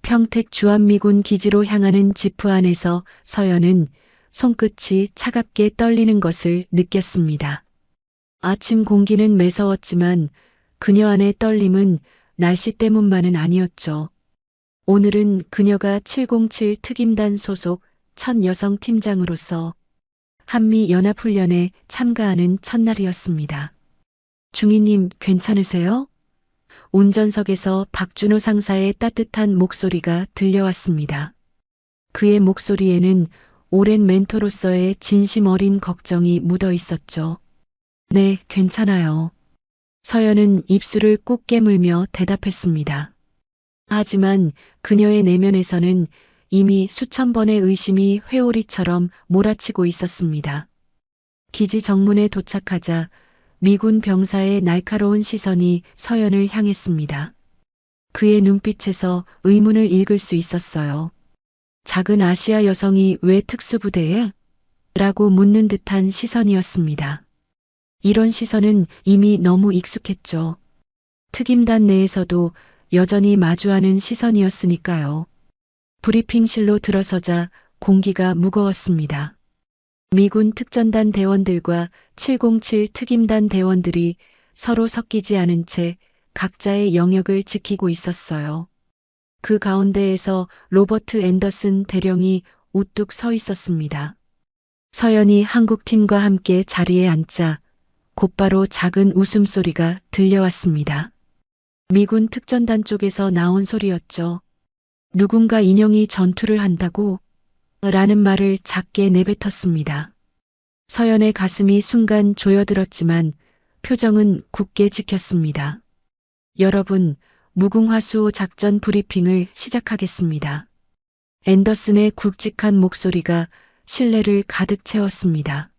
평택 주한미군 기지로 향하는 지프 안에서 서연은 손끝이 차갑게 떨리는 것을 느꼈습니다. 아침 공기는 매서웠지만 그녀 안의 떨림은 날씨 때문만은 아니었죠. 오늘은 그녀가 707 특임단 소속 첫 여성 팀장으로서 한미연합훈련에 참가하는 첫날이었습니다. 중위님 괜찮으세요? 운전석에서 박준호 상사의 따뜻한 목소리가 들려왔습니다. 그의 목소리에는 오랜 멘토로서의 진심 어린 걱정이 묻어 있었죠. 네, 괜찮아요. 서연은 입술을 꾹 깨물며 대답했습니다. 하지만 그녀의 내면에서는 이미 수천 번의 의심이 회오리처럼 몰아치고 있었습니다. 기지 정문에 도착하자 미군 병사의 날카로운 시선이 서연을 향했습니다. 그의 눈빛에서 의문을 읽을 수 있었어요. 작은 아시아 여성이 왜 특수부대에? 라고 묻는 듯한 시선이었습니다. 이런 시선은 이미 너무 익숙했죠. 특임단 내에서도 여전히 마주하는 시선이었으니까요. 브리핑실로 들어서자 공기가 무거웠습니다. 미군 특전단 대원들과 707 특임단 대원들이 서로 섞이지 않은 채 각자의 영역을 지키고 있었어요. 그 가운데에서 로버트 앤더슨 대령이 우뚝 서 있었습니다. 서연이 한국팀과 함께 자리에 앉자 곧바로 작은 웃음소리가 들려왔습니다. 미군 특전단 쪽에서 나온 소리였죠. 누군가 인형이 전투를 한다고? 라는 말을 작게 내뱉었습니다. 서연의 가슴이 순간 조여들었지만 표정은 굳게 지켰습니다. 여러분, 무궁화수호 작전 브리핑을 시작하겠습니다. 앤더슨의 굵직한 목소리가 신뢰를 가득 채웠습니다.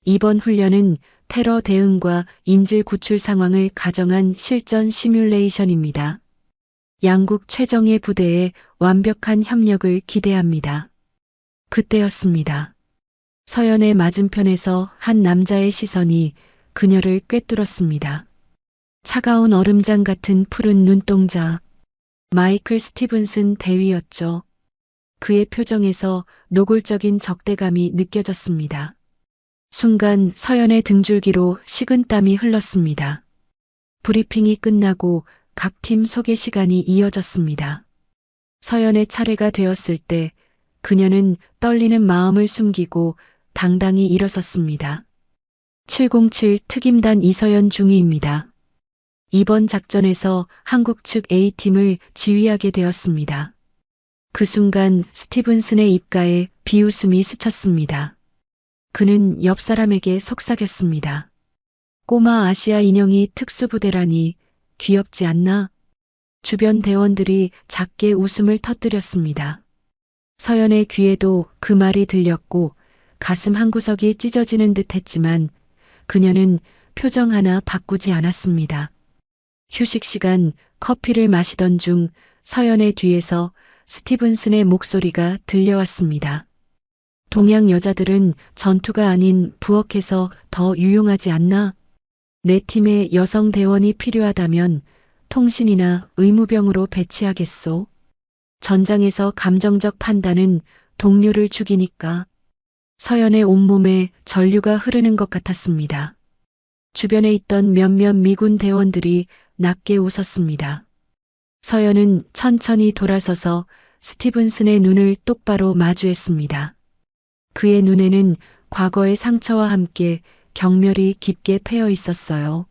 이번 훈련은 테러 대응과 인질 구출 상황을 가정한 실전 시뮬레이션입니다. 양국 최정예 부대의 완벽한 협력을 기대합니다. 그때였습니다. 서연의 맞은편에서 한 남자의 시선이 그녀를 꿰뚫었습니다. 차가운 얼음장 같은 푸른 눈동자. 마이클 스티븐슨 대위였죠. 그의 표정에서 노골적인 적대감이 느껴졌습니다. 순간 서연의 등줄기로 식은땀이 흘렀습니다. 브리핑이 끝나고 각 팀 소개 시간이 이어졌습니다. 서연의 차례가 되었을 때 그녀는 떨리는 마음을 숨기고 당당히 일어섰습니다. 707 특임단 이서연 중위입니다. 이번 작전에서 한국 측 A팀을 지휘하게 되었습니다. 그 순간 스티븐슨의 입가에 비웃음이 스쳤습니다. 그는 옆 사람에게 속삭였습니다. 꼬마 아시아 인형이 특수부대라니 귀엽지 않나? 주변 대원들이 작게 웃음을 터뜨렸습니다. 서연의 귀에도 그 말이 들렸고 가슴 한구석이 찢어지는 듯 했지만 그녀는 표정 하나 바꾸지 않았습니다. 휴식 시간 커피를 마시던 중 서연의 뒤에서 스티븐슨의 목소리가 들려왔습니다. 동양 여자들은 전투가 아닌 부엌에서 더 유용하지 않나? 내 팀에 여성 대원이 필요하다면 통신이나 의무병으로 배치하겠소. 전장에서 감정적 판단은 동료를 죽이니까. 서연의 온몸에 전류가 흐르는 것 같았습니다. 주변에 있던 몇몇 미군 대원들이 낮게 웃었습니다. 서연은 천천히 돌아서서 스티븐슨의 눈을 똑바로 마주했습니다. 그의 눈에는 과거의 상처와 함께 경멸이 깊게 패여 있었어요.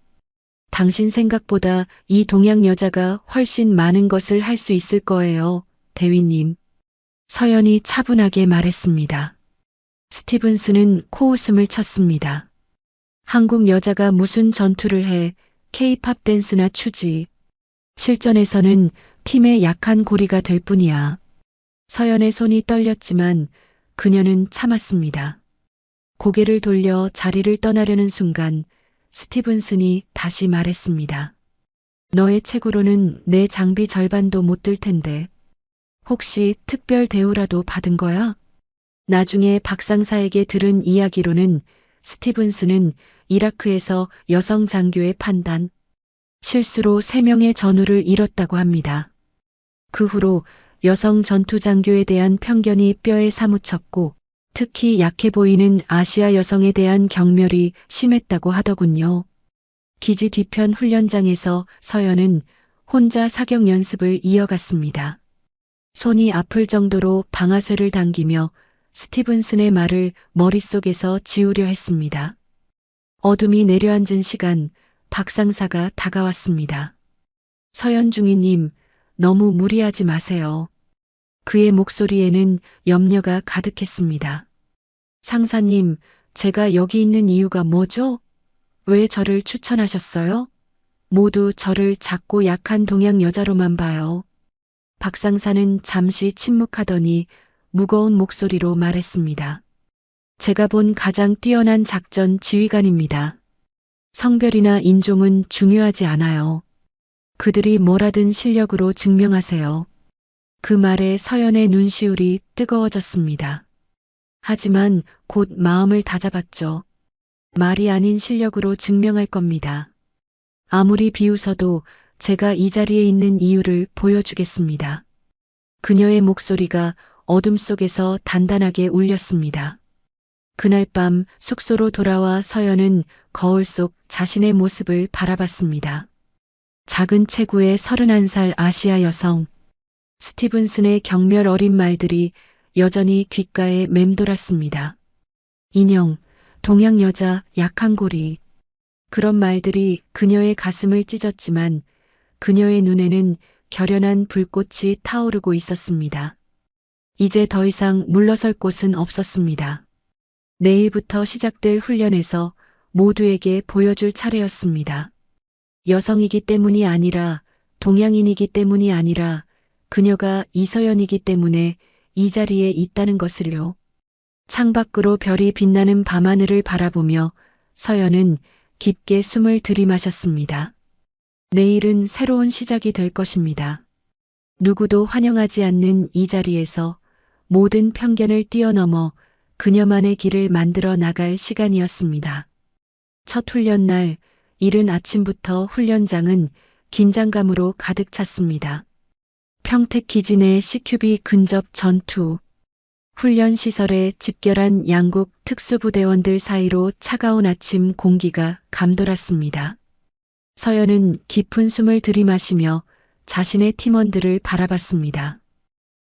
당신 생각보다 이 동양 여자가 훨씬 많은 것을 할 수 있을 거예요, 대위님. 서연이 차분하게 말했습니다. 스티븐슨은 코웃음을 쳤습니다. 한국 여자가 무슨 전투를 해 K-팝 댄스나 추지. 실전에서는 팀의 약한 고리가 될 뿐이야. 서연의 손이 떨렸지만 그녀는 참았습니다. 고개를 돌려 자리를 떠나려는 순간 스티븐슨이 다시 말했습니다. 너의 책으로는 내 장비 절반도 못 들 텐데 혹시 특별 대우라도 받은 거야? 나중에 박 상사에게 들은 이야기로는 스티븐슨은 이라크에서 여성 장교의 판단, 실수로 3명의 전우를 잃었다고 합니다. 그 후로 여성 전투장교에 대한 편견이 뼈에 사무쳤고 특히 약해 보이는 아시아 여성에 대한 경멸이 심했다고 하더군요. 기지 뒤편 훈련장에서 서연은 혼자 사격 연습을 이어갔습니다. 손이 아플 정도로 방아쇠를 당기며 스티븐슨의 말을 머릿속에서 지우려 했습니다. 어둠이 내려앉은 시간, 박상사가 다가왔습니다. 서연 중위님, 너무 무리하지 마세요. 그의 목소리에는 염려가 가득했습니다. 상사님, 제가 여기 있는 이유가 뭐죠? 왜 저를 추천하셨어요? 모두 저를 작고 약한 동양 여자로만 봐요. 박상사는 잠시 침묵하더니 무거운 목소리로 말했습니다. 제가 본 가장 뛰어난 작전 지휘관입니다. 성별이나 인종은 중요하지 않아요. 그들이 뭐라든 실력으로 증명하세요. 그 말에 서연의 눈시울이 뜨거워졌습니다. 하지만 곧 마음을 다잡았죠. 말이 아닌 실력으로 증명할 겁니다. 아무리 비웃어도 제가 이 자리에 있는 이유를 보여주겠습니다. 그녀의 목소리가 어둠 속에서 단단하게 울렸습니다. 그날 밤 숙소로 돌아와 서연은 거울 속 자신의 모습을 바라봤습니다. 작은 체구의 31살 아시아 여성. 스티븐슨의 경멸 어린 말들이 여전히 귓가에 맴돌았습니다. 인형, 동양 여자, 약한 고리. 그런 말들이 그녀의 가슴을 찢었지만 그녀의 눈에는 결연한 불꽃이 타오르고 있었습니다. 이제 더 이상 물러설 곳은 없었습니다. 내일부터 시작될 훈련에서 모두에게 보여줄 차례였습니다. 여성이기 때문이 아니라, 동양인이기 때문이 아니라 그녀가 이서연이기 때문에 이 자리에 있다는 것을요. 창밖으로 별이 빛나는 밤하늘을 바라보며 서연은 깊게 숨을 들이마셨습니다. 내일은 새로운 시작이 될 것입니다. 누구도 환영하지 않는 이 자리에서 모든 편견을 뛰어넘어 그녀만의 길을 만들어 나갈 시간이었습니다. 첫 훈련 날, 이른 아침부터 훈련장은 긴장감으로 가득 찼습니다. 평택 기지 내 CQB 근접 전투. 훈련 시설에 집결한 양국 특수부대원들 사이로 차가운 아침 공기가 감돌았습니다. 서연은 깊은 숨을 들이마시며 자신의 팀원들을 바라봤습니다.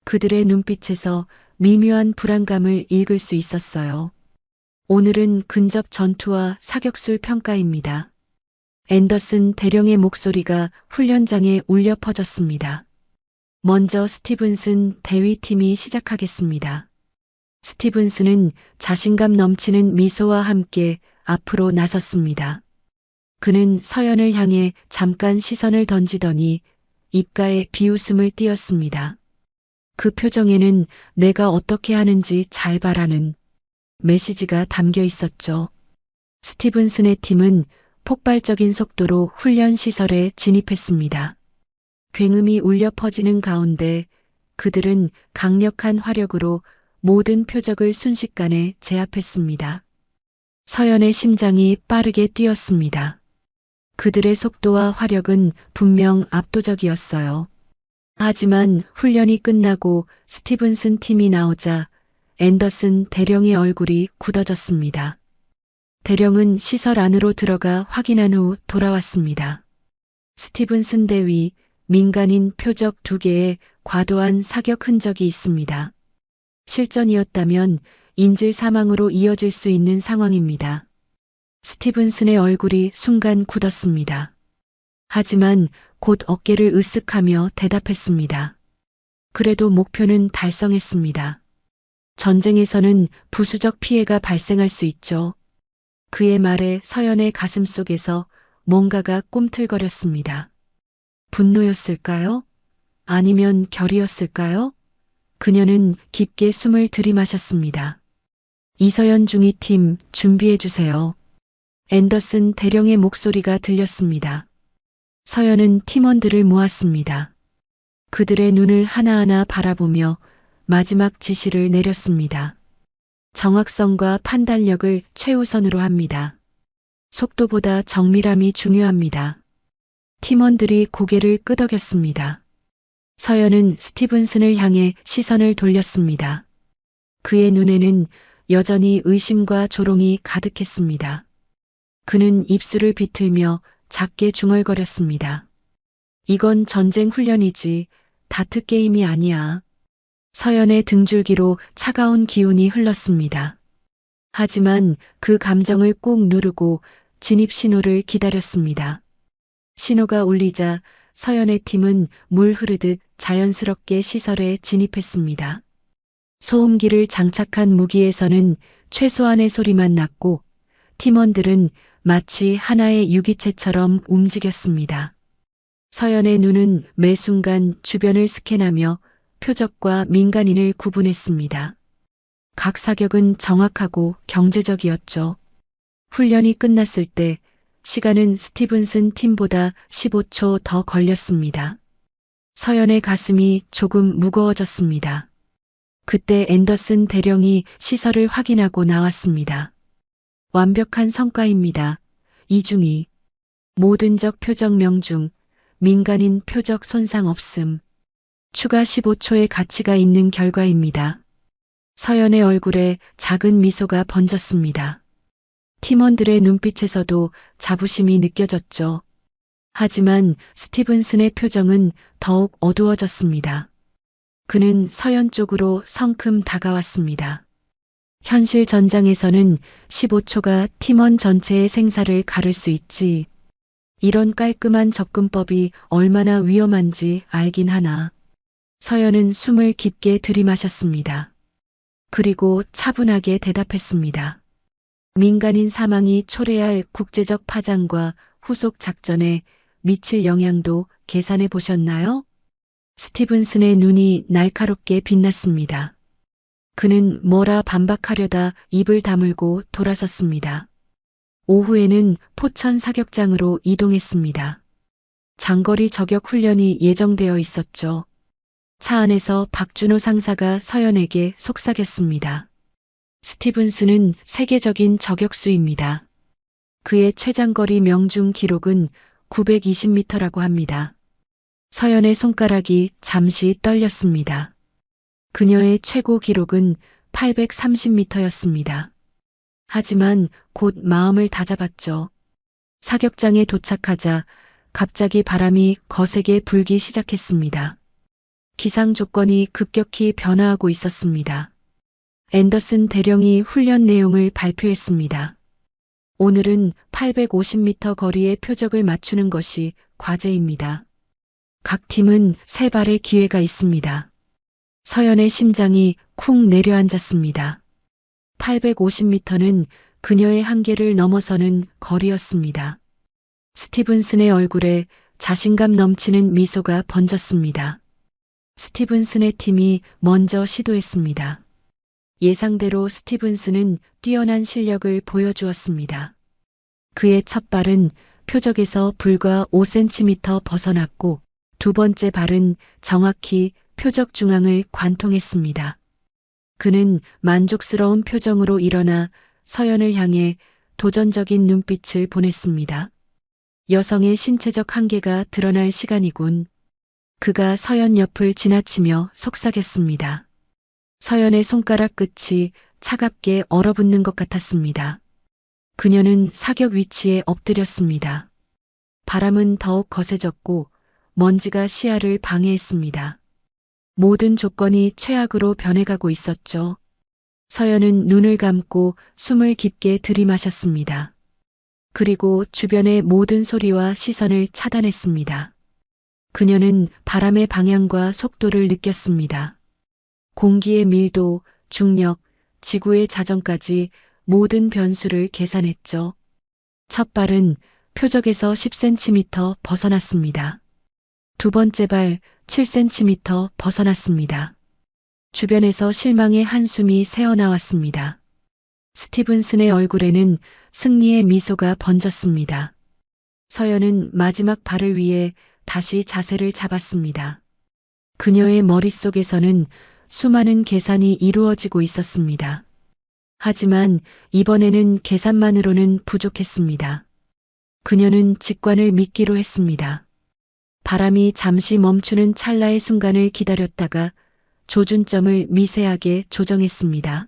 그들의 눈빛에서 미묘한 불안감을 읽을 수 있었어요. 오늘은 근접 전투와 사격술 평가입니다. 앤더슨 대령의 목소리가 훈련장에 울려 퍼졌습니다. 먼저 스티븐슨 대위팀이 시작하겠습니다. 스티븐슨은 자신감 넘치는 미소와 함께 앞으로 나섰습니다. 그는 서연을 향해 잠깐 시선을 던지더니 입가에 비웃음을 띄었습니다. 그 표정에는 내가 어떻게 하는지 잘 봐라는 메시지가 담겨 있었죠. 스티븐슨의 팀은 폭발적인 속도로 훈련 시설에 진입했습니다. 굉음이 울려 퍼지는 가운데 그들은 강력한 화력으로 모든 표적을 순식간에 제압했습니다. 서연의 심장이 빠르게 뛰었습니다. 그들의 속도와 화력은 분명 압도적이었어요. 하지만 훈련이 끝나고 스티븐슨 팀이 나오자 앤더슨 대령의 얼굴이 굳어졌습니다. 대령은 시설 안으로 들어가 확인한 후 돌아왔습니다. 스티븐슨 대위, 민간인 표적 2개에 과도한 사격 흔적이 있습니다. 실전이었다면 인질 사망으로 이어질 수 있는 상황입니다. 스티븐슨의 얼굴이 순간 굳었습니다. 하지만 곧 어깨를 으쓱하며 대답했습니다. 그래도 목표는 달성했습니다. 전쟁에서는 부수적 피해가 발생할 수 있죠. 그의 말에 서연의 가슴 속에서 뭔가가 꿈틀거렸습니다. 분노였을까요? 아니면 결의였을까요? 그녀는 깊게 숨을 들이마셨습니다. 이서연 중위팀 준비해주세요. 앤더슨 대령의 목소리가 들렸습니다. 서연은 팀원들을 모았습니다. 그들의 눈을 하나하나 바라보며 마지막 지시를 내렸습니다. 정확성과 판단력을 최우선으로 합니다. 속도보다 정밀함이 중요합니다. 팀원들이 고개를 끄덕였습니다. 서연은 스티븐슨을 향해 시선을 돌렸습니다. 그의 눈에는 여전히 의심과 조롱이 가득했습니다. 그는 입술을 비틀며 작게 중얼거렸습니다. 이건 전쟁 훈련이지 다트 게임이 아니야. 서연의 등줄기로 차가운 기운이 흘렀습니다. 하지만 그 감정을 꾹 누르고 진입 신호를 기다렸습니다. 신호가 울리자 서연의 팀은 물 흐르듯 자연스럽게 시설에 진입했습니다. 소음기를 장착한 무기에서는 최소한의 소리만 났고 팀원들은 마치 하나의 유기체처럼 움직였습니다. 서연의 눈은 매 순간 주변을 스캔하며 표적과 민간인을 구분했습니다. 각 사격은 정확하고 경제적이었죠. 훈련이 끝났을 때 시간은 스티븐슨 팀보다 15초 더 걸렸습니다. 서연의 가슴이 조금 무거워졌습니다. 그때 앤더슨 대령이 시설을 확인하고 나왔습니다. 완벽한 성과입니다. 이중이 모든 적 표적 명중, 민간인 표적 손상 없음. 추가 15초의 가치가 있는 결과입니다. 서연의 얼굴에 작은 미소가 번졌습니다. 팀원들의 눈빛에서도 자부심이 느껴졌죠. 하지만 스티븐슨의 표정은 더욱 어두워졌습니다. 그는 서연 쪽으로 성큼 다가왔습니다. 현실 전장에서는 15초가 팀원 전체의 생사를 가를 수 있지. 이런 깔끔한 접근법이 얼마나 위험한지 알긴 하나. 서연은 숨을 깊게 들이마셨습니다. 그리고 차분하게 대답했습니다. 민간인 사망이 초래할 국제적 파장과 후속 작전에 미칠 영향도 계산해 보셨나요? 스티븐슨의 눈이 날카롭게 빛났습니다. 그는 뭐라 반박하려다 입을 다물고 돌아섰습니다. 오후에는 포천 사격장으로 이동했습니다. 장거리 저격 훈련이 예정되어 있었죠. 차 안에서 박준호 상사가 서연에게 속삭였습니다. 스티븐슨은 세계적인 저격수입니다. 그의 최장거리 명중 기록은 920m라고 합니다. 서연의 손가락이 잠시 떨렸습니다. 그녀의 최고 기록은 830m였습니다. 하지만 곧 마음을 다잡았죠. 사격장에 도착하자 갑자기 바람이 거세게 불기 시작했습니다. 기상 조건이 급격히 변화하고 있었습니다. 앤더슨 대령이 훈련 내용을 발표했습니다. 오늘은 850m 거리의 표적을 맞추는 것이 과제입니다. 각 팀은 3발의 기회가 있습니다. 서연의 심장이 쿵 내려앉았습니다. 850m는 그녀의 한계를 넘어서는 거리였습니다. 스티븐슨의 얼굴에 자신감 넘치는 미소가 번졌습니다. 스티븐슨의 팀이 먼저 시도했습니다. 예상대로 스티븐슨은 뛰어난 실력을 보여주었습니다. 그의 첫 발은 표적에서 불과 5cm 벗어났고 두 번째 발은 정확히 표적 중앙을 관통했습니다. 그는 만족스러운 표정으로 일어나 서연을 향해 도전적인 눈빛을 보냈습니다. 여성의 신체적 한계가 드러날 시간이군. 그가 서연 옆을 지나치며 속삭였습니다. 서연의 손가락 끝이 차갑게 얼어붙는 것 같았습니다. 그녀는 사격 위치에 엎드렸습니다. 바람은 더욱 거세졌고 먼지가 시야를 방해했습니다. 모든 조건이 최악으로 변해가고 있었죠. 서연은 눈을 감고 숨을 깊게 들이마셨습니다. 그리고 주변의 모든 소리와 시선을 차단했습니다. 그녀는 바람의 방향과 속도를 느꼈습니다. 공기의 밀도, 중력, 지구의 자전까지 모든 변수를 계산했죠. 첫 발은 표적에서 10cm 벗어났습니다. 두 번째 발 7cm 벗어났습니다. 주변에서 실망의 한숨이 새어나왔습니다. 스티븐슨의 얼굴에는 승리의 미소가 번졌습니다. 서연은 마지막 발을 위해 다시 자세를 잡았습니다. 그녀의 머릿속에서는 수많은 계산이 이루어지고 있었습니다. 하지만 이번에는 계산만으로는 부족했습니다. 그녀는 직관을 믿기로 했습니다. 바람이 잠시 멈추는 찰나의 순간을 기다렸다가 조준점을 미세하게 조정했습니다.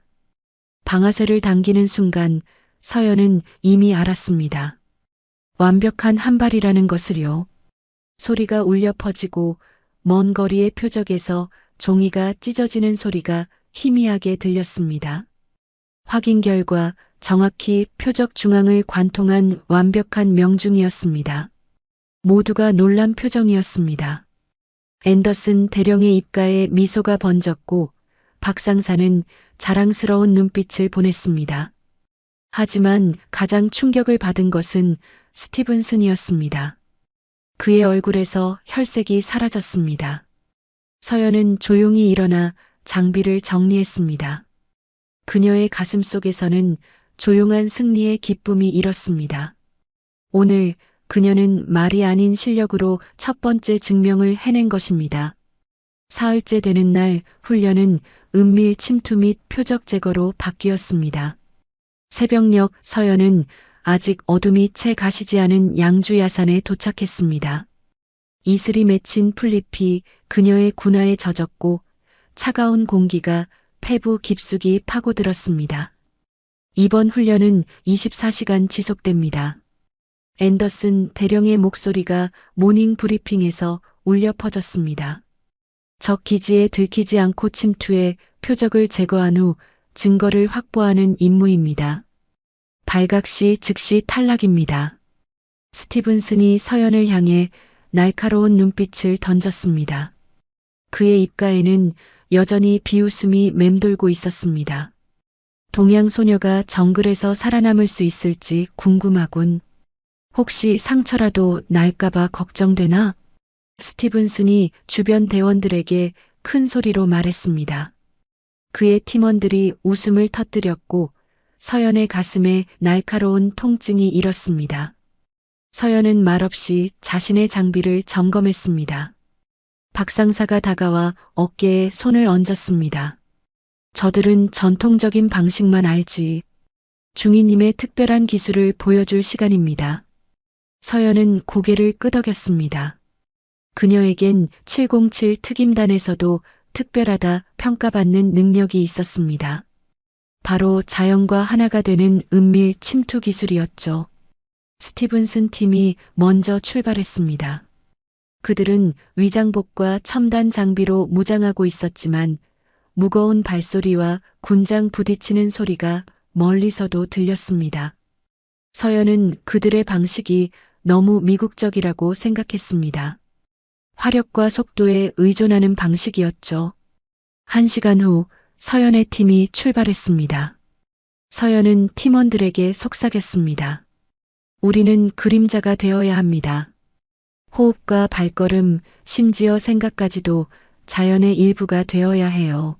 방아쇠를 당기는 순간 서연은 이미 알았습니다. 완벽한 한 발이라는 것을요. 소리가 울려 퍼지고 먼 거리의 표적에서 종이가 찢어지는 소리가 희미하게 들렸습니다. 확인 결과 정확히 표적 중앙을 관통한 완벽한 명중이었습니다. 모두가 놀란 표정이었습니다. 앤더슨 대령의 입가에 미소가 번졌고 박 상사는 자랑스러운 눈빛을 보냈습니다. 하지만 가장 충격을 받은 것은 스티븐슨이었습니다. 그의 얼굴에서 혈색이 사라졌습니다. 서연은 조용히 일어나 장비를 정리했습니다. 그녀의 가슴 속에서는 조용한 승리의 기쁨이 일었습니다. 오늘 그녀는 말이 아닌 실력으로 첫 번째 증명을 해낸 것입니다. 사흘째 되는 날 훈련은 은밀 침투 및 표적 제거로 바뀌었습니다. 새벽녘 서연은 아직 어둠이 채 가시지 않은 양주 야산에 도착했습니다. 이슬이 맺힌 풀잎이 그녀의 군화에 젖었고 차가운 공기가 폐부 깊숙이 파고들었습니다. 이번 훈련은 24시간 지속됩니다. 앤더슨 대령의 목소리가 모닝 브리핑에서 울려 퍼졌습니다. 적 기지에 들키지 않고 침투해 표적을 제거한 후 증거를 확보하는 임무입니다. 발각 시 즉시 탈락입니다. 스티븐슨이 서연을 향해 날카로운 눈빛을 던졌습니다. 그의 입가에는 여전히 비웃음이 맴돌고 있었습니다. 동양 소녀가 정글에서 살아남을 수 있을지 궁금하군. 혹시 상처라도 날까봐 걱정되나? 스티븐슨이 주변 대원들에게 큰 소리로 말했습니다. 그의 팀원들이 웃음을 터뜨렸고 서연의 가슴에 날카로운 통증이 일었습니다. 서연은 말없이 자신의 장비를 점검했습니다. 박 상사가 다가와 어깨에 손을 얹었습니다. 저들은 전통적인 방식만 알지. 중위님의 특별한 기술을 보여줄 시간입니다. 서연은 고개를 끄덕였습니다. 그녀에겐 707 특임단에서도 특별하다 평가받는 능력이 있었습니다. 바로 자연과 하나가 되는 은밀 침투 기술이었죠. 스티븐슨 팀이 먼저 출발했습니다. 그들은 위장복과 첨단 장비로 무장하고 있었지만 무거운 발소리와 군장 부딪히는 소리가 멀리서도 들렸습니다. 서연은 그들의 방식이 너무 미국적이라고 생각했습니다. 화력과 속도에 의존하는 방식이었죠. 1시간 후 서연의 팀이 출발했습니다. 서연은 팀원들에게 속삭였습니다. 우리는 그림자가 되어야 합니다. 호흡과 발걸음, 심지어 생각까지도 자연의 일부가 되어야 해요.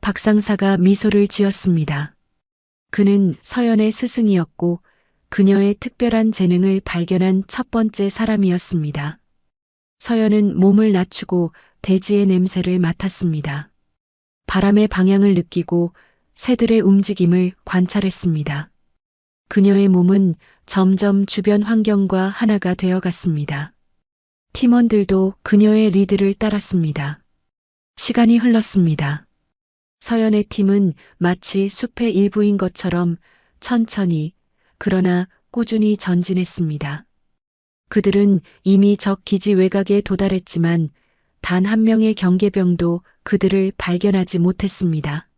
박 상사가 미소를 지었습니다. 그는 서연의 스승이었고 그녀의 특별한 재능을 발견한 첫 번째 사람이었습니다. 서연은 몸을 낮추고 대지의 냄새를 맡았습니다. 바람의 방향을 느끼고 새들의 움직임을 관찰했습니다. 그녀의 몸은 점점 주변 환경과 하나가 되어갔습니다. 팀원들도 그녀의 리드를 따랐습니다. 시간이 흘렀습니다. 서연의 팀은 마치 숲의 일부인 것처럼 천천히 그러나 꾸준히 전진했습니다. 그들은 이미 적 기지 외곽에 도달했지만 단 한 명의 경계병도 그들을 발견하지 못했습니다.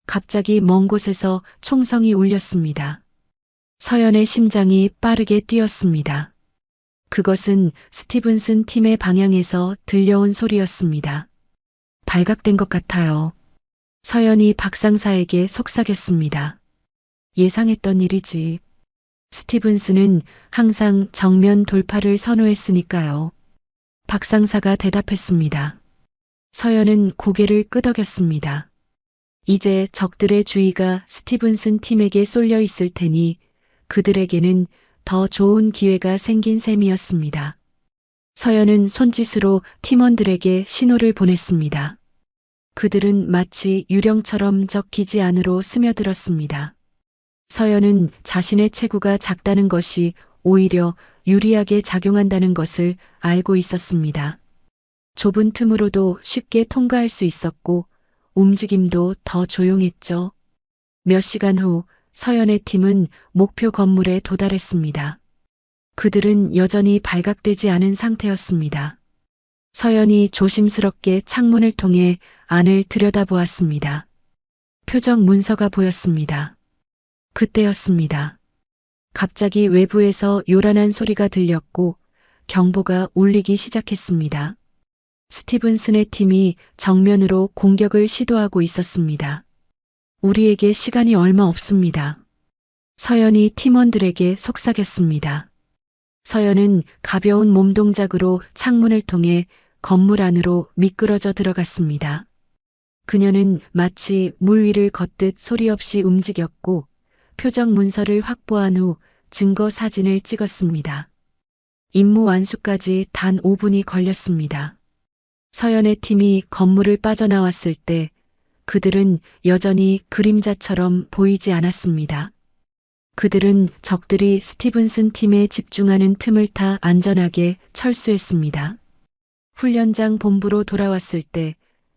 갑자기 먼 곳에서 총성이 울렸습니다. 서연의 심장이 빠르게 뛰었습니다. 그것은 스티븐슨 팀의 방향에서 들려온 소리였습니다. 발각된 것 같아요. 서연이 박 상사에게 속삭였습니다. 예상했던 일이지. 스티븐슨은 항상 정면 돌파를 선호했으니까요. 박 상사가 대답했습니다. 서연은 고개를 끄덕였습니다. 이제 적들의 주의가 스티븐슨 팀에게 쏠려 있을 테니 그들에게는 더 좋은 기회가 생긴 셈이었습니다. 서연은 손짓으로 팀원들에게 신호를 보냈습니다. 그들은 마치 유령처럼 적 기지 안으로 스며들었습니다. 서연은 자신의 체구가 작다는 것이 오히려 유리하게 작용한다는 것을 알고 있었습니다. 좁은 틈으로도 쉽게 통과할 수 있었고 움직임도 더 조용했죠. 몇 시간 후 서연의 팀은 목표 건물에 도달했습니다. 그들은 여전히 발각되지 않은 상태였습니다. 서연이 조심스럽게 창문을 통해 안을 들여다보았습니다. 표적 문서가 보였습니다. 그때였습니다. 갑자기 외부에서 요란한 소리가 들렸고 경보가 울리기 시작했습니다. 스티븐슨의 팀이 정면으로 공격을 시도하고 있었습니다. 우리에게 시간이 얼마 없습니다. 서연이 팀원들에게 속삭였습니다. 서연은 가벼운 몸동작으로 창문을 통해 건물 안으로 미끄러져 들어갔습니다. 그녀는 마치 물 위를 걷듯 소리 없이 움직였고 표적 문서를 확보한 후 증거 사진을 찍었습니다. 임무 완수까지 단 5분이 걸렸습니다. 서연의 팀이 건물을 빠져나왔을 때 그들은 여전히 그림자처럼 보이지 않았습니다. 그들은 적들이 스티븐슨 팀에 집중하는 틈을 타 안전하게 철수했습니다. 훈련장 본부로 돌아왔을 때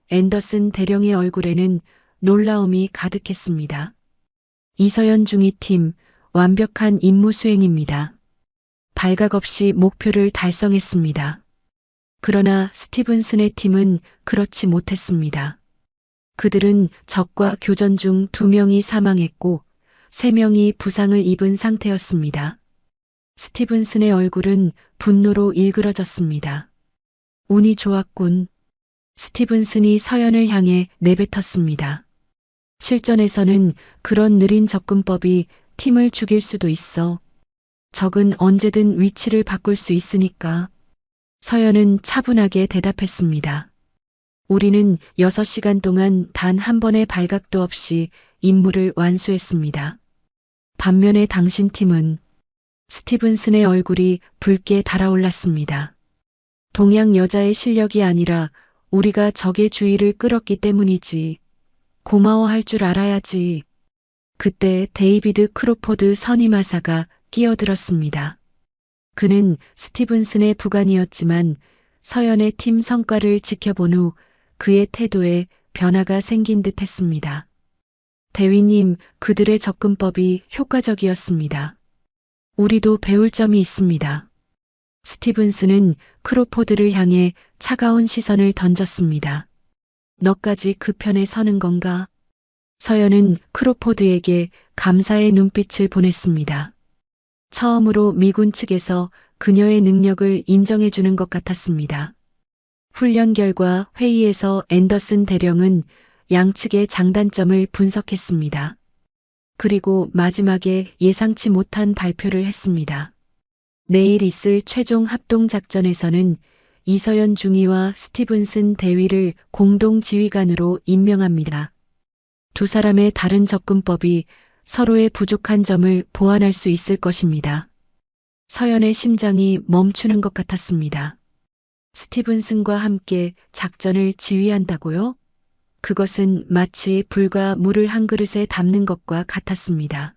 앤더슨 대령의 얼굴에는 놀라움이 가득했습니다. 이서연 중위 팀, 완벽한 임무 수행입니다. 발각 없이 목표를 달성했습니다. 그러나 스티븐슨의 팀은 그렇지 못했습니다. 그들은 적과 교전 중 2명이 사망했고 3명이 부상을 입은 상태였습니다. 스티븐슨의 얼굴은 분노로 일그러졌습니다. 운이 좋았군. 스티븐슨이 서연을 향해 내뱉었습니다. 실전에서는 그런 느린 접근법이 팀을 죽일 수도 있어. 적은 언제든 위치를 바꿀 수 있으니까. 서연은 차분하게 대답했습니다. 우리는 6시간 동안 단 한 번의 발각도 없이 임무를 완수했습니다. 반면에 당신 팀은 스티븐슨의 얼굴이 붉게 달아올랐습니다. 동양 여자의 실력이 아니라 우리가 적의 주의를 끌었기 때문이지. 고마워할 줄 알아야지. 그때 데이비드 크로포드 선임하사가 끼어들었습니다. 그는 스티븐슨의 부관이었지만 서연의 팀 성과를 지켜본 후 그의 태도에 변화가 생긴 듯 했습니다. 대위님, 그들의 접근법이 효과적이었습니다. 우리도 배울 점이 있습니다. 스티븐슨은 크로포드를 향해 차가운 시선을 던졌습니다. 너까지 그 편에 서는 건가? 서연은 크로포드에게 감사의 눈빛을 보냈습니다. 처음으로 미군 측에서 그녀의 능력을 인정해 주는 것 같았습니다. 훈련 결과 회의에서 앤더슨 대령은 양측의 장단점을 분석했습니다. 그리고 마지막에 예상치 못한 발표를 했습니다. 내일 있을 최종 합동작전에서는 이서연 중위와 스티븐슨 대위를 공동 지휘관으로 임명합니다. 두 사람의 다른 접근법이 서로의 부족한 점을 보완할 수 있을 것입니다. 서연의 심장이 멈추는 것 같았습니다. 스티븐슨과 함께 작전을 지휘한다고요? 그것은 마치 불과 물을 한 그릇에 담는 것과 같았습니다.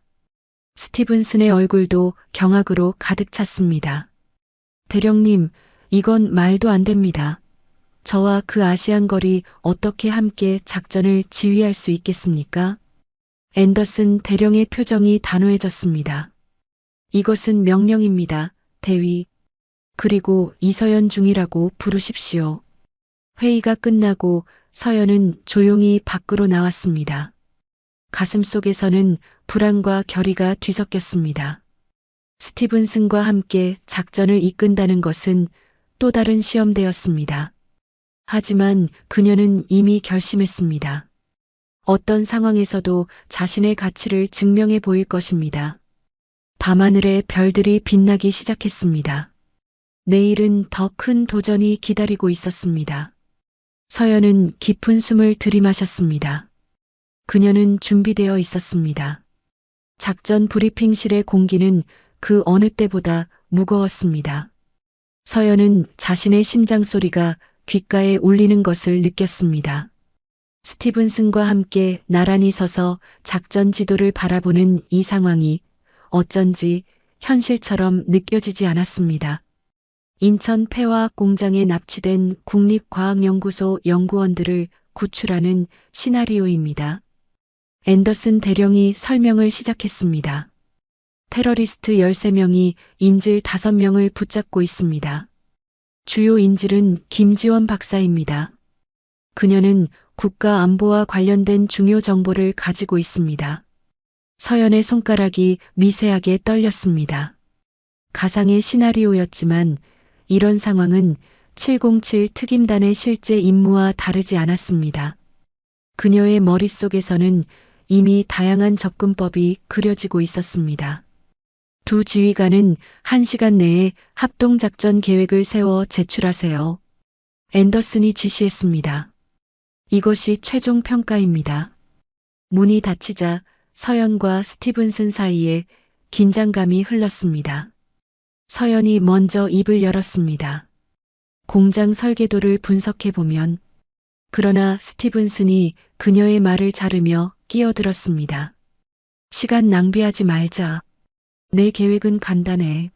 스티븐슨의 얼굴도 경악으로 가득 찼습니다. 대령님, 이건 말도 안 됩니다. 저와 그 아시안 걸이 어떻게 함께 작전을 지휘할 수 있겠습니까? 앤더슨 대령의 표정이 단호해졌습니다. 이것은 명령입니다, 대위. 그리고 이서연 중이라고 부르십시오. 회의가 끝나고 서연은 조용히 밖으로 나왔습니다. 가슴속에서는 불안과 결의가 뒤섞였습니다. 스티븐슨과 함께 작전을 이끈다는 것은 또 다른 시험대였습니다. 하지만 그녀는 이미 결심했습니다. 어떤 상황에서도 자신의 가치를 증명해 보일 것입니다. 밤하늘에 별들이 빛나기 시작했습니다. 내일은 더 큰 도전이 기다리고 있었습니다. 서연은 깊은 숨을 들이마셨습니다. 그녀는 준비되어 있었습니다. 작전 브리핑실의 공기는 그 어느 때보다 무거웠습니다. 서연은 자신의 심장 소리가 귓가에 울리는 것을 느꼈습니다. 스티븐슨과 함께 나란히 서서 작전 지도를 바라보는 이 상황이 어쩐지 현실처럼 느껴지지 않았습니다. 인천 폐화학 공장에 납치된 국립과학연구소 연구원들을 구출하는 시나리오입니다. 앤더슨 대령이 설명을 시작했습니다. 테러리스트 13명이 인질 5명을 붙잡고 있습니다. 주요 인질은 김지원 박사입니다. 그녀는 국가 안보와 관련된 중요 정보를 가지고 있습니다. 서연의 손가락이 미세하게 떨렸습니다. 가상의 시나리오였지만 이런 상황은 707 특임단의 실제 임무와 다르지 않았습니다. 그녀의 머릿속에서는 이미 다양한 접근법이 그려지고 있었습니다. 두 지휘관은 1시간 내에 합동작전 계획을 세워 제출하세요. 앤더슨이 지시했습니다. 이것이 최종 평가입니다. 문이 닫히자 서연과 스티븐슨 사이에 긴장감이 흘렀습니다. 서연이 먼저 입을 열었습니다. 공장 설계도를 분석해보면, 그러나 스티븐슨이 그녀의 말을 자르며 끼어들었습니다. 시간 낭비하지 말자. 내 계획은 간단해.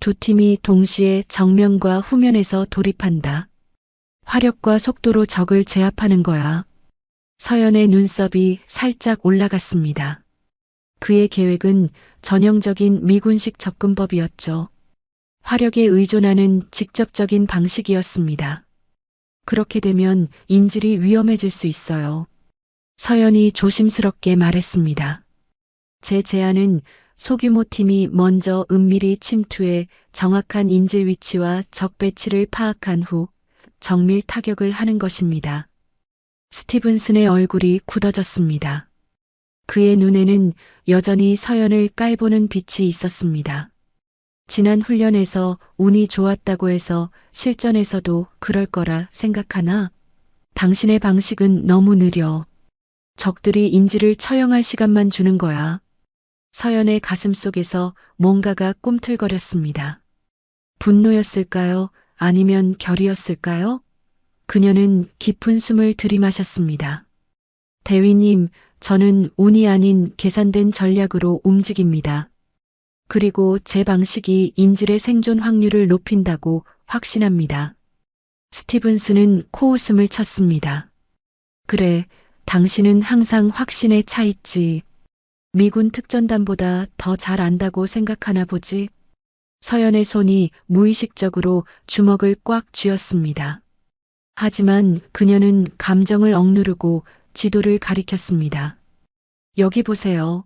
두 팀이 동시에 정면과 후면에서 돌입한다. 화력과 속도로 적을 제압하는 거야. 서연의 눈썹이 살짝 올라갔습니다. 그의 계획은 전형적인 미군식 접근법이었죠. 화력에 의존하는 직접적인 방식이었습니다. 그렇게 되면 인질이 위험해질 수 있어요. 서연이 조심스럽게 말했습니다. 제 제안은 소규모 팀이 먼저 은밀히 침투해 정확한 인질 위치와 적 배치를 파악한 후 정밀 타격을 하는 것입니다. 스티븐슨의 얼굴이 굳어졌습니다. 그의 눈에는 여전히 서연을 깔보는 빛이 있었습니다. 지난 훈련에서 운이 좋았다고 해서 실전에서도 그럴 거라 생각하나? 당신의 방식은 너무 느려. 적들이 인질을 처형할 시간만 주는 거야. 서연의 가슴 속에서 뭔가가 꿈틀거렸습니다. 분노였을까요? 아니면 결의였을까요? 그녀는 깊은 숨을 들이마셨습니다. 대위님, 저는 운이 아닌 계산된 전략으로 움직입니다. 그리고 제 방식이 인질의 생존 확률을 높인다고 확신합니다. 스티븐스는 코웃음을 쳤습니다. 그래, 당신은 항상 확신에 차 있지. 미군 특전단보다 더 잘 안다고 생각하나 보지. 서연의 손이 무의식적으로 주먹을 꽉 쥐었습니다. 하지만 그녀는 감정을 억누르고 지도를 가리켰습니다. 여기 보세요.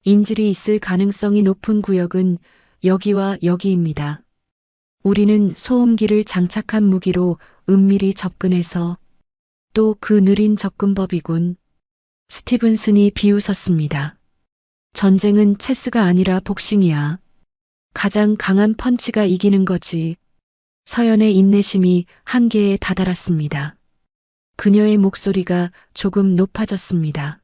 인질이 있을 가능성이 높은 구역은 여기와 여기입니다. 우리는 소음기를 장착한 무기로 은밀히 접근해서 또 그 느린 접근법이군. 스티븐슨이 비웃었습니다. 전쟁은 체스가 아니라 복싱이야. 가장 강한 펀치가 이기는 거지. 서연의 인내심이 한계에 다다랐습니다. 그녀의 목소리가 조금 높아졌습니다.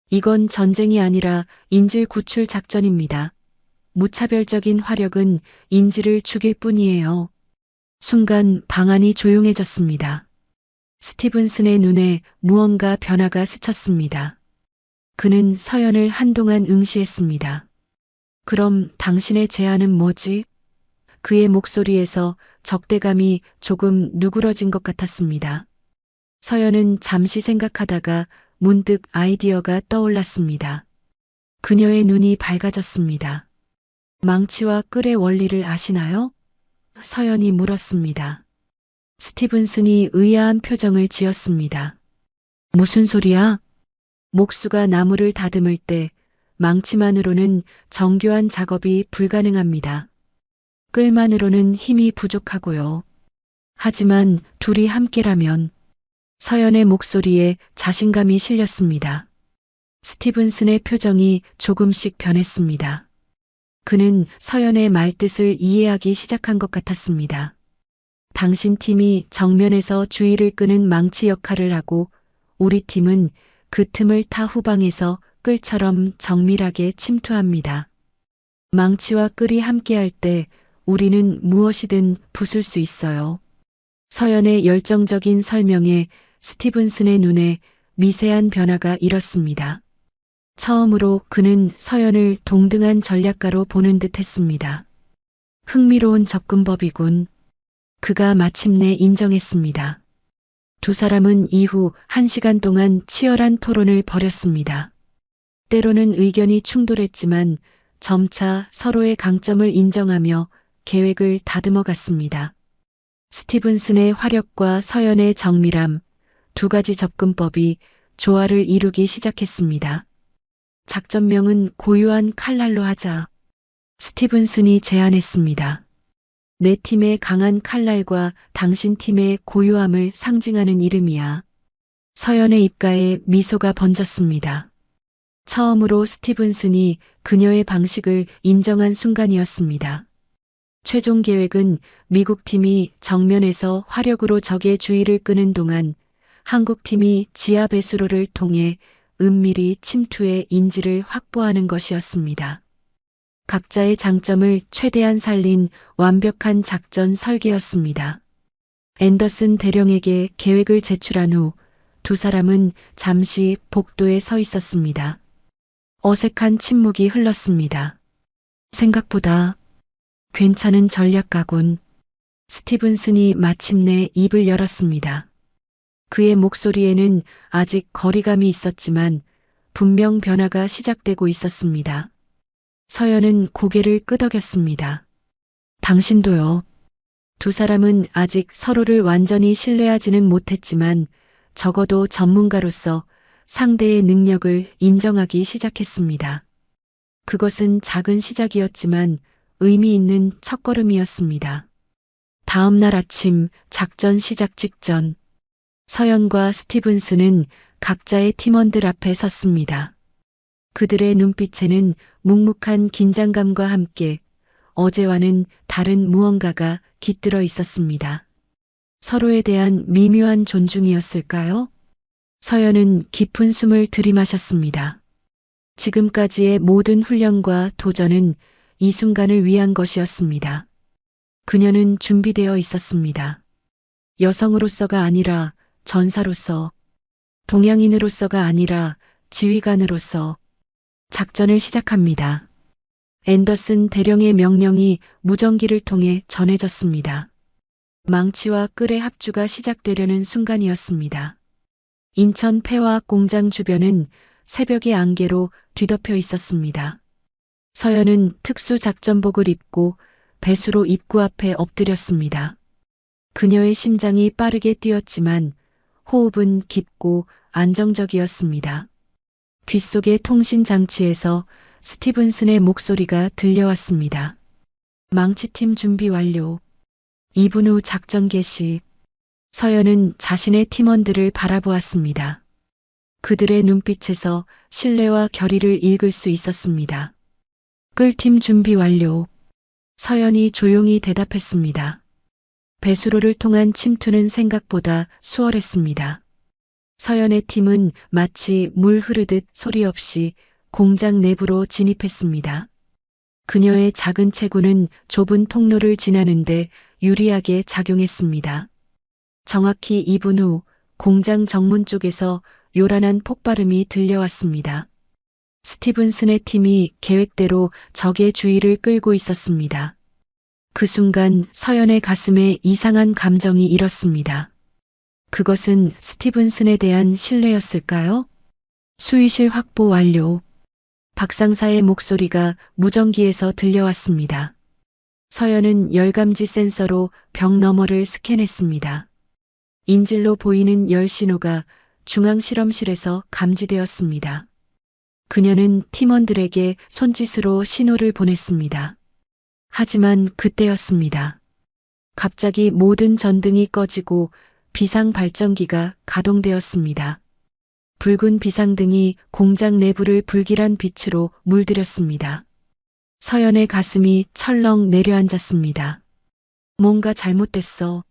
이건 전쟁이 아니라 인질 구출 작전입니다. 무차별적인 화력은 인질을 죽일 뿐이에요. 순간 방안이 조용해졌습니다. 스티븐슨의 눈에 무언가 변화가 스쳤습니다. 그는 서연을 한동안 응시했습니다. 그럼 당신의 제안은 뭐지? 그의 목소리에서 적대감이 조금 누그러진 것 같았습니다. 서연은 잠시 생각하다가 문득 아이디어가 떠올랐습니다. 그녀의 눈이 밝아졌습니다. 망치와 끌의 원리를 아시나요? 서연이 물었습니다. 스티븐슨이 의아한 표정을 지었습니다. 무슨 소리야? 목수가 나무를 다듬을 때 망치만으로는 정교한 작업이 불가능합니다. 끌만으로는 힘이 부족하고요. 하지만 둘이 함께라면 서연의 목소리에 자신감이 실렸습니다. 스티븐슨의 표정이 조금씩 변했습니다. 그는 서연의 말뜻을 이해하기 시작한 것 같았습니다. 당신 팀이 정면에서 주의를 끄는 망치 역할을 하고 우리 팀은 그 틈을 타 후방에서 끌처럼 정밀하게 침투합니다. 망치와 끌이 함께할 때 우리는 무엇이든 부술 수 있어요. 서연의 열정적인 설명에 스티븐슨의 눈에 미세한 변화가 일었습니다. 처음으로 그는 서연을 동등한 전략가로 보는 듯 했습니다. 흥미로운 접근법이군. 그가 마침내 인정했습니다. 두 사람은 이후 1시간 동안 치열한 토론을 벌였습니다. 때로는 의견이 충돌했지만 점차 서로의 강점을 인정하며 계획을 다듬어 갔습니다. 스티븐슨의 화력과 서연의 정밀함, 두 가지 접근법이 조화를 이루기 시작했습니다. 작전명은 고유한 칼날로 하자. 스티븐슨이 제안했습니다. 내 팀의 강한 칼날과 당신 팀의 고유함을 상징하는 이름이야. 서연의 입가에 미소가 번졌습니다. 처음으로 스티븐슨이 그녀의 방식을 인정한 순간이었습니다. 최종 계획은 미국 팀이 정면에서 화력으로 적의 주의를 끄는 동안 한국 팀이 지하 배수로를 통해 은밀히 침투해 인지를 확보하는 것이었습니다. 각자의 장점을 최대한 살린 완벽한 작전 설계였습니다. 앤더슨 대령에게 계획을 제출한 후 두 사람은 잠시 복도에 서 있었습니다. 어색한 침묵이 흘렀습니다. 생각보다 괜찮은 전략가군. 스티븐슨이 마침내 입을 열었습니다. 그의 목소리에는 아직 거리감이 있었지만 분명 변화가 시작되고 있었습니다. 서연은 고개를 끄덕였습니다. 당신도요. 두 사람은 아직 서로를 완전히 신뢰하지는 못했지만 적어도 전문가로서 상대의 능력을 인정하기 시작했습니다. 그것은 작은 시작이었지만 의미 있는 첫걸음이었습니다. 다음 날 아침 작전 시작 직전, 서연과 스티븐슨은 각자의 팀원들 앞에 섰습니다. 그들의 눈빛에는 묵묵한 긴장감과 함께 어제와는 다른 무언가가 깃들어 있었습니다. 서로에 대한 미묘한 존중이었을까요? 서연은 깊은 숨을 들이마셨습니다. 지금까지의 모든 훈련과 도전은 이 순간을 위한 것이었습니다. 그녀는 준비되어 있었습니다. 여성으로서가 아니라 전사로서, 동양인으로서가 아니라 지휘관으로서 작전을 시작합니다. 앤더슨 대령의 명령이 무전기를 통해 전해졌습니다. 망치와 끌의 합주가 시작되려는 순간이었습니다. 인천 폐화학 공장 주변은 새벽의 안개로 뒤덮여 있었습니다. 서연은 특수작전복을 입고 배수로 입구 앞에 엎드렸습니다. 그녀의 심장이 빠르게 뛰었지만 호흡은 깊고 안정적이었습니다. 귓속의 통신장치에서 스티븐슨의 목소리가 들려왔습니다. 망치팀 준비 완료. 2분 후 작전 개시. 서연은 자신의 팀원들을 바라보았습니다. 그들의 눈빛에서 신뢰와 결의를 읽을 수 있었습니다. 끌팀 준비 완료. 서연이 조용히 대답했습니다. 배수로를 통한 침투는 생각보다 수월했습니다. 서연의 팀은 마치 물 흐르듯 소리 없이 공장 내부로 진입했습니다. 그녀의 작은 체구는 좁은 통로를 지나는데 유리하게 작용했습니다. 정확히 2분 후 공장 정문 쪽에서 요란한 폭발음이 들려왔습니다. 스티븐슨의 팀이 계획대로 적의 주의를 끌고 있었습니다. 그 순간 서연의 가슴에 이상한 감정이 일었습니다. 그것은 스티븐슨에 대한 신뢰였을까요? 수의실 확보 완료. 박상사의 목소리가 무전기에서 들려왔습니다. 서연은 열감지 센서로 벽 너머를 스캔했습니다. 인질로 보이는 열 신호가 중앙 실험실에서 감지되었습니다. 그녀는 팀원들에게 손짓으로 신호를 보냈습니다. 하지만 그때였습니다. 갑자기 모든 전등이 꺼지고 비상 발전기가 가동되었습니다. 붉은 비상등이 공장 내부를 불길한 빛으로 물들였습니다. 서연의 가슴이 철렁 내려앉았습니다. 뭔가 잘못됐어.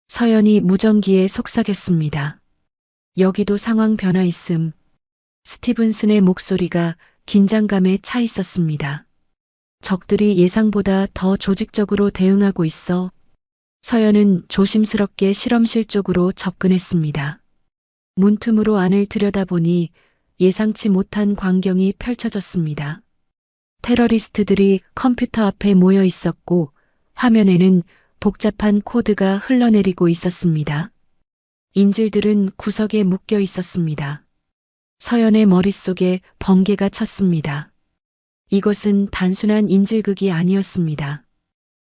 서연이 무전기에 속삭였습니다. 여기도 상황 변화 있음. 스티븐슨의 목소리가 긴장감에 차 있었습니다. 적들이 예상보다 더 조직적으로 대응하고 있어. 서연은 조심스럽게 실험실 쪽으로 접근했습니다. 문틈으로 안을 들여다보니 예상치 못한 광경이 펼쳐졌습니다. 테러리스트들이 컴퓨터 앞에 모여 있었고 화면에는 복잡한 코드가 흘러내리고 있었습니다. 인질들은 구석에 묶여 있었습니다. 서연의 머릿속에 번개가 쳤습니다. 이것은 단순한 인질극이 아니었습니다.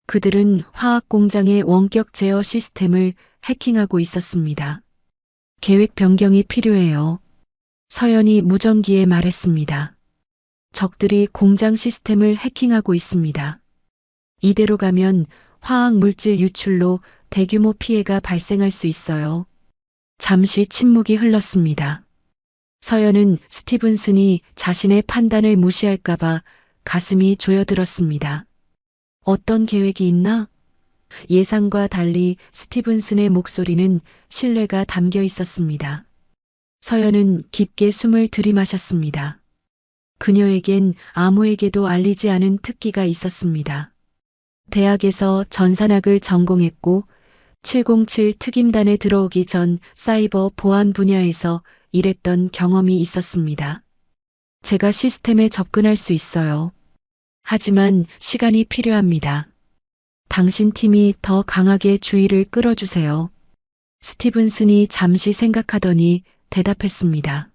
그들은 화학 공장의 원격 제어 시스템을 해킹하고 있었습니다. 계획 변경이 필요해요. 서연이 무전기에 말했습니다. 적들이 공장 시스템을 해킹하고 있습니다. 이대로 가면 화학 물질 유출로 대규모 피해가 발생할 수 있어요. 잠시 침묵이 흘렀습니다. 서연은 스티븐슨이 자신의 판단을 무시할까봐 가슴이 조여들었습니다. 어떤 계획이 있나? 예상과 달리 스티븐슨의 목소리는 신뢰가 담겨 있었습니다. 서연은 깊게 숨을 들이마셨습니다. 그녀에겐 아무에게도 알리지 않은 특기가 있었습니다. 대학에서 전산학을 전공했고 707 특임단에 들어오기 전 사이버 보안 분야에서 일했던 경험이 있었습니다. 제가 시스템에 접근할 수 있어요. 하지만 시간이 필요합니다. 당신 팀이 더 강하게 주의를 끌어주세요. 스티븐슨이 잠시 생각하더니 대답했습니다.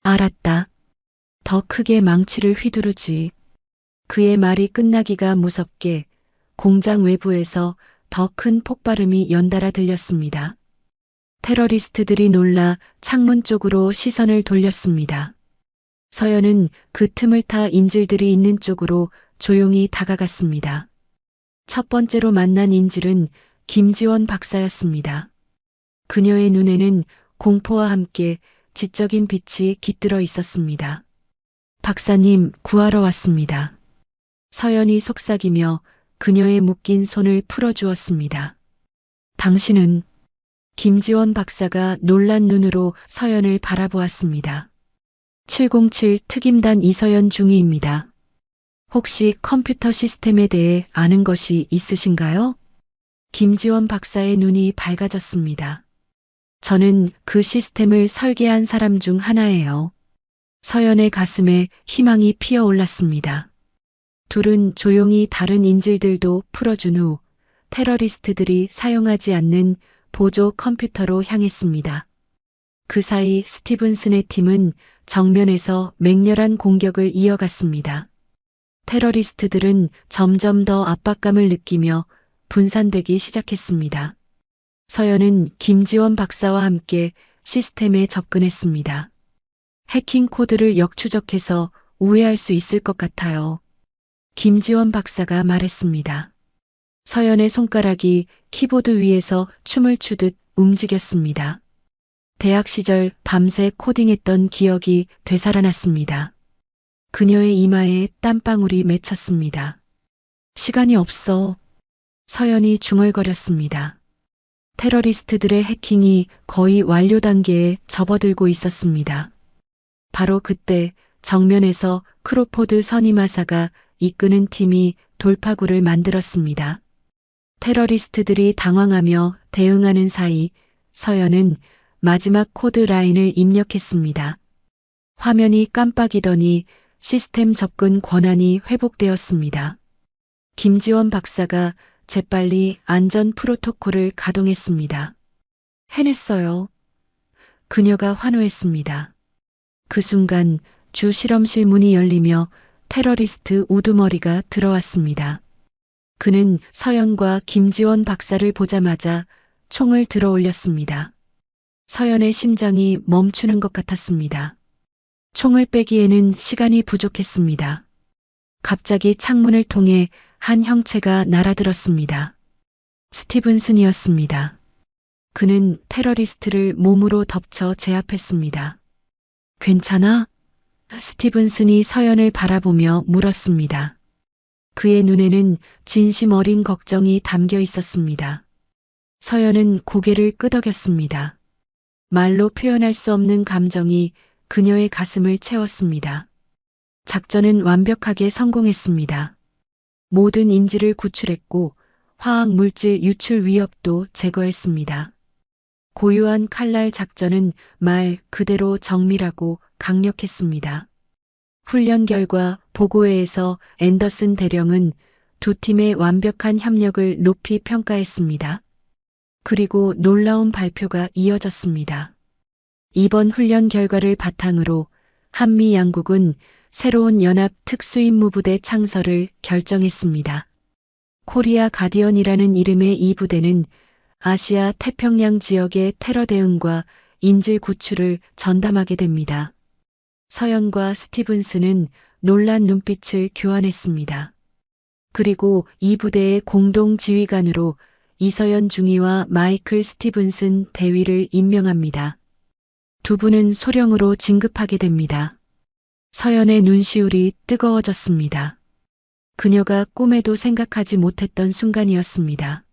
알았다. 더 크게 망치를 휘두르지. 그의 말이 끝나기가 무섭게 공장 외부에서 더 큰 폭발음이 연달아 들렸습니다. 테러리스트들이 놀라 창문 쪽으로 시선을 돌렸습니다. 서연은 그 틈을 타 인질들이 있는 쪽으로 조용히 다가갔습니다. 첫 번째로 만난 인질은 김지원 박사였습니다. 그녀의 눈에는 공포와 함께 지적인 빛이 깃들어 있었습니다. 박사님, 구하러 왔습니다. 서연이 속삭이며 그녀의 묶인 손을 풀어주었습니다. 당신은? 김지원 박사가 놀란 눈으로 서연을 바라보았습니다. 707 특임단 이서연 중위입니다. 혹시 컴퓨터 시스템에 대해 아는 것이 있으신가요? 김지원 박사의 눈이 밝아졌습니다. 저는 그 시스템을 설계한 사람 중 하나예요. 서연의 가슴에 희망이 피어올랐습니다. 둘은 조용히 다른 인질들도 풀어준 후 테러리스트들이 사용하지 않는 보조 컴퓨터로 향했습니다. 그 사이 스티븐슨의 팀은 정면에서 맹렬한 공격을 이어갔습니다. 테러리스트들은 점점 더 압박감을 느끼며 분산되기 시작했습니다. 서연은 김지원 박사와 함께 시스템에 접근했습니다. 해킹 코드를 역추적해서 우회할 수 있을 것 같아요. 김지원 박사가 말했습니다. 서연의 손가락이 키보드 위에서 춤을 추듯 움직였습니다. 대학 시절 밤새 코딩했던 기억이 되살아났습니다. 그녀의 이마에 땀방울이 맺혔습니다. 시간이 없어. 서연이 중얼거렸습니다. 테러리스트들의 해킹이 거의 완료 단계에 접어들고 있었습니다. 바로 그때 정면에서 크로포드 선임하사가 이끄는 팀이 돌파구를 만들었습니다. 테러리스트들이 당황하며 대응하는 사이 서연은 마지막 코드 라인을 입력했습니다. 화면이 깜빡이더니 시스템 접근 권한이 회복되었습니다. 김지원 박사가 재빨리 안전 프로토콜을 가동했습니다. 해냈어요. 그녀가 환호했습니다. 그 순간 주 실험실 문이 열리며 테러리스트 우두머리가 들어왔습니다. 그는 서연과 김지원 박사를 보자마자 총을 들어 올렸습니다. 서연의 심장이 멈추는 것 같았습니다. 총을 빼기에는 시간이 부족했습니다. 갑자기 창문을 통해 한 형체가 날아들었습니다. 스티븐슨이었습니다. 그는 테러리스트를 몸으로 덮쳐 제압했습니다. 괜찮아? 스티븐슨이 서연을 바라보며 물었습니다. 그의 눈에는 진심 어린 걱정이 담겨 있었습니다. 서연은 고개를 끄덕였습니다. 말로 표현할 수 없는 감정이 그녀의 가슴을 채웠습니다. 작전은 완벽하게 성공했습니다. 모든 인질을 구출했고 화학 물질 유출 위협도 제거했습니다. 고유한 칼날 작전은 말 그대로 정밀하고 강력했습니다. 훈련 결과 보고회에서 앤더슨 대령은 두 팀의 완벽한 협력을 높이 평가했습니다. 그리고 놀라운 발표가 이어졌습니다. 이번 훈련 결과를 바탕으로 한미 양국은 새로운 연합 특수임무부대 창설을 결정했습니다. 코리아 가디언이라는 이름의 이 부대는 아시아 태평양 지역의 테러 대응과 인질 구출을 전담하게 됩니다. 서연과 스티븐스는 놀란 눈빛을 교환했습니다. 그리고 이 부대의 공동 지휘관으로 이서연 중위와 마이클 스티븐슨 대위를 임명합니다. 두 분은 소령으로 진급하게 됩니다. 서연의 눈시울이 뜨거워졌습니다. 그녀가 꿈에도 생각하지 못했던 순간이었습니다.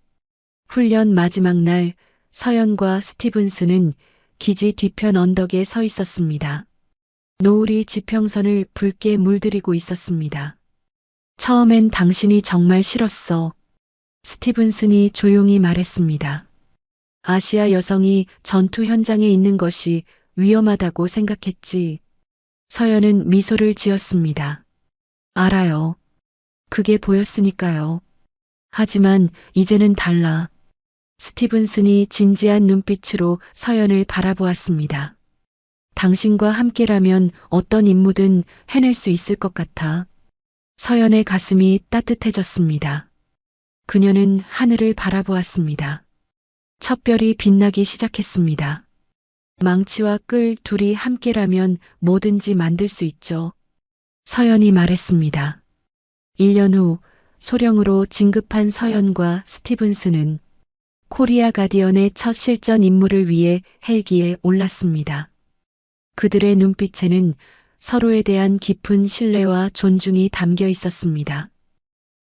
훈련 마지막 날 서연과 스티븐스는 기지 뒤편 언덕에 서 있었습니다. 노을이 지평선을 붉게 물들이고 있었습니다. 처음엔 당신이 정말 싫었어. 스티븐슨이 조용히 말했습니다. 아시아 여성이 전투 현장에 있는 것이 위험하다고 생각했지. 서연은 미소를 지었습니다. 알아요. 그게 보였으니까요. 하지만 이제는 달라. 스티븐슨이 진지한 눈빛으로 서연을 바라보았습니다. 당신과 함께라면 어떤 임무든 해낼 수 있을 것 같아. 서연의 가슴이 따뜻해졌습니다. 그녀는 하늘을 바라보았습니다. 첫 별이 빛나기 시작했습니다. 망치와 끌 둘이 함께라면 뭐든지 만들 수 있죠. 서연이 말했습니다. 1년 후 소령으로 진급한 서연과 스티븐스는 코리아 가디언의 첫 실전 임무를 위해 헬기에 올랐습니다. 그들의 눈빛에는 서로에 대한 깊은 신뢰와 존중이 담겨 있었습니다.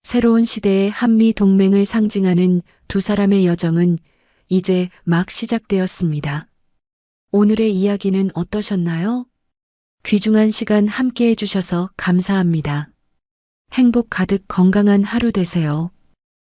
새로운 시대의 한미 동맹을 상징하는 두 사람의 여정은 이제 막 시작되었습니다. 오늘의 이야기는 어떠셨나요? 귀중한 시간 함께 해주셔서 감사합니다. 행복 가득 건강한 하루 되세요.